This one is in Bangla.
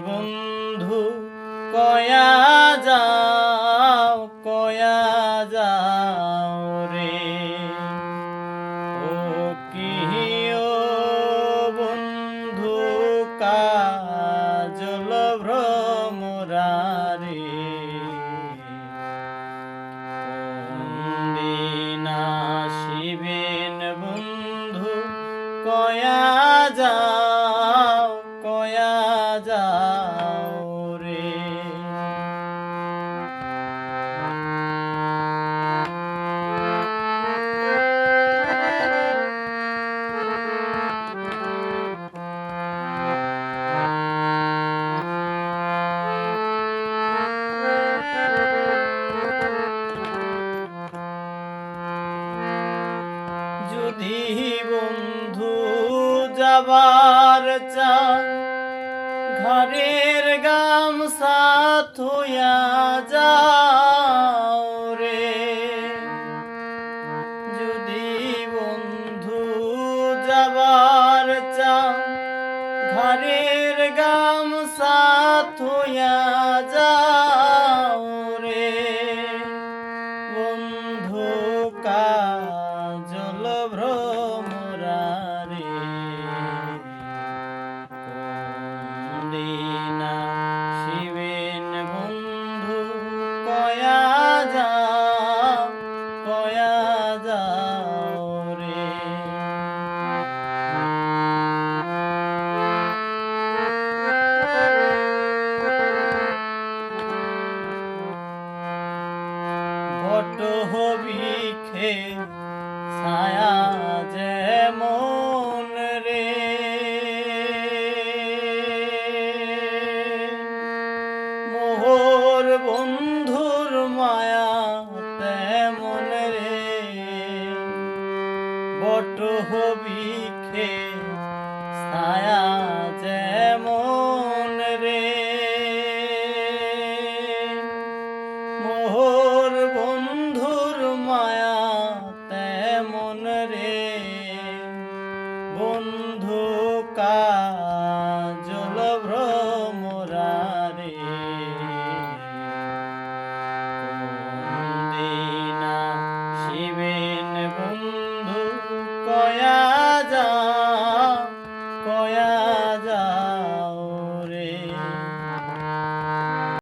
বন্ধু কয়া যাও রে ও কিও বন্ধু কাজল ভ্রমরারে দিন আসিবেন বন্ধু কয়া যাও রে যদি বন্ধু যাবার চান ঘরের গামছা থইয়া যাও রে যদি বন্ধু যাবার চান ঘরের গামছা থইয়া যাও রে বন্ধু কাজল ভ্রমরারে দিন আসিবেন বন্ধু কয়া যাও রে বট বৃক্ষে ছায়া যেমন রে মোর বন্ধুর মায়া তেমন রে বট